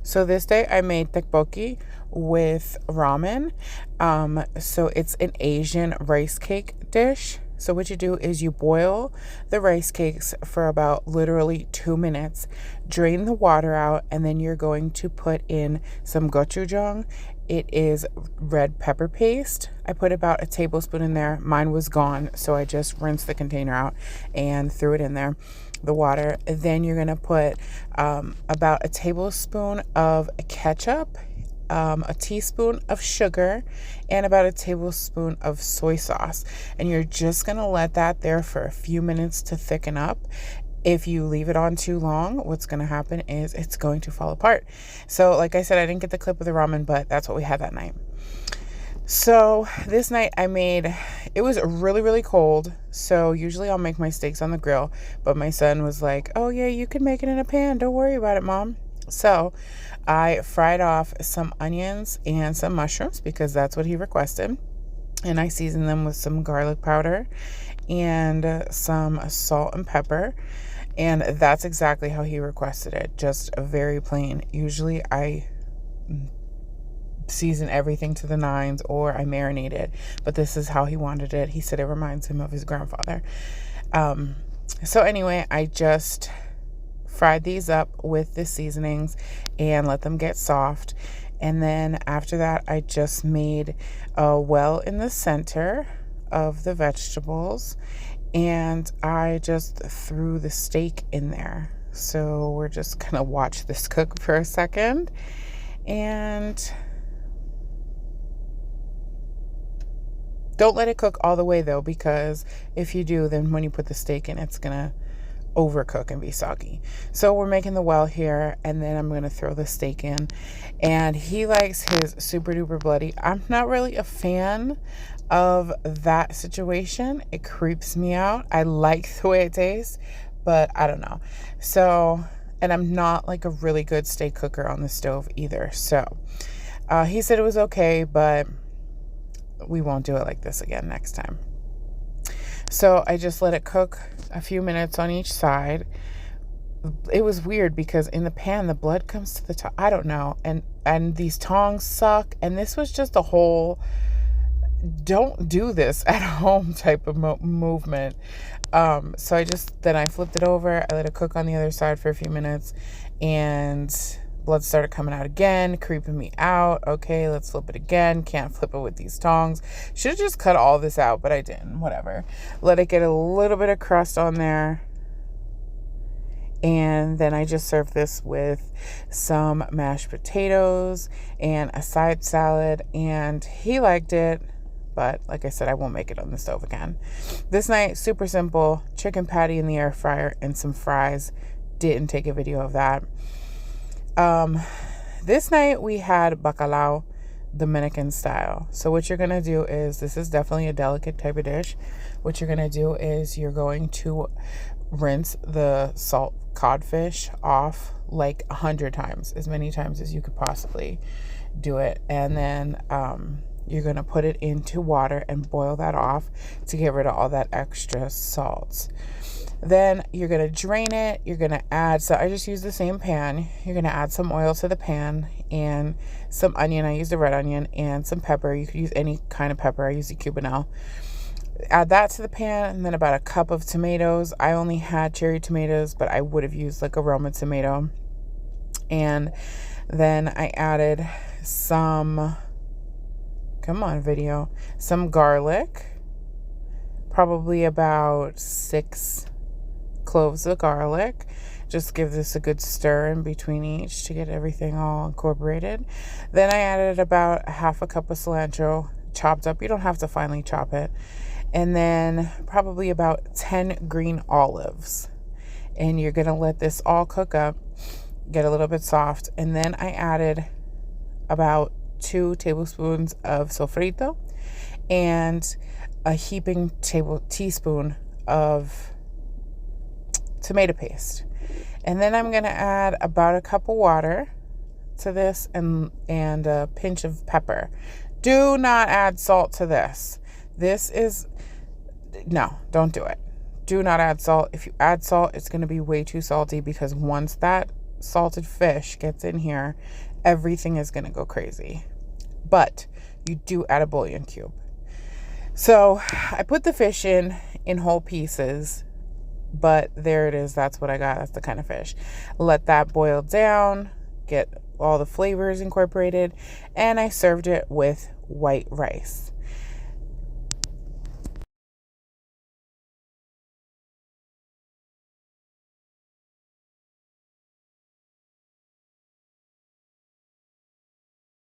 So this day I made tteokbokki with ramen. So it's an Asian rice cake dish. So what you do is you boil the rice cakes for about literally 2 minutes, drain the water out, and then you're going to put in some gochujang. It is red pepper paste. I put about a tablespoon in there. Mine was gone, so I just rinsed the container out and threw it in there, the water. Then you're gonna put about a tablespoon of ketchup, a teaspoon of sugar, and about a tablespoon of soy sauce. And you're just gonna let that there for a few minutes to thicken up. If you leave it on too long, what's going to happen is it's going to fall apart. So like I said, I didn't get the clip of the ramen, but that's what we had that night. So this night it was really, really cold. So usually I'll make my steaks on the grill, but my son was like, oh yeah, you can make it in a pan. Don't worry about it, Mom. So I fried off some onions and some mushrooms because that's what he requested. And I seasoned them with some garlic powder and some salt and pepper. And that's exactly how he requested it, just a very plain. Usually I season everything to the nines or I marinate it, but this is how he wanted it. He said it reminds him of his grandfather. So anyway, I just fried these up with the seasonings and let them get soft. And then after that, I just made a well in the center of the vegetables, and I just threw the steak in there. So we're just gonna watch this cook for a second. And don't let it cook all the way though, because if you do, then when you put the steak in, it's gonna overcook and be soggy. So we're making the well here, and then I'm gonna throw the steak in. And he likes his super duper bloody. I'm not really a fan of that situation. It creeps me out. I like the way it tastes, but I don't know. So, and I'm not like a really good steak cooker on the stove either. So he said it was okay, but we won't do it like this again next time. So I just let it cook a few minutes on each side. It was weird because in the pan, the blood comes to the top. I don't know. And these tongs suck. And this was just a whole don't do this at home type of movement. So I flipped it over. I let it cook on the other side for a few minutes, and blood started coming out again, creeping me out. Okay, let's flip it again. Can't flip it with these tongs. Should have just cut all this out, but I didn't. Whatever. Let it get a little bit of crust on there. And then I just served this with some mashed potatoes and a side salad, and he liked it. But like I said, I won't make it on the stove again. This night, super simple, chicken patty in the air fryer and some fries. Didn't take a video of that. This night we had bacalao, Dominican style. So what you're going to do is, this is definitely a delicate type of dish. What you're going to do is you're going to rinse the salt codfish off like 100 times, as many times as you could possibly do it. And then, you're going to put it into water and boil that off to get rid of all that extra salt. Then you're going to drain it. You're going to add, so I just use the same pan. You're going to add some oil to the pan and some onion. I used a red onion and some pepper. You could use any kind of pepper. I use a Cubanelle. Add that to the pan, and then about a cup of tomatoes. I only had cherry tomatoes, but I would have used like a Roma tomato. And then I added some garlic, probably about 6 cloves of garlic. Just give this a good stir in between each to get everything all incorporated. Then I added about a half a cup of cilantro chopped up. You don't have to finely chop it. And then probably about 10 green olives. And you're going to let this all cook up, get a little bit soft. And then I added about 2 tablespoons of sofrito and a heaping teaspoon of tomato paste. And then I'm going to add about a cup of water to this and a pinch of pepper. Do not add salt to this. No, don't do it. Do not add salt. If you add salt, it's going to be way too salty, because once that salted fish gets in here, everything is going to go crazy. But you do add a bouillon cube. So I put the fish in whole pieces, but there it is. That's what I got. That's the kind of fish. Let that boil down, get all the flavors incorporated, and I served it with white rice.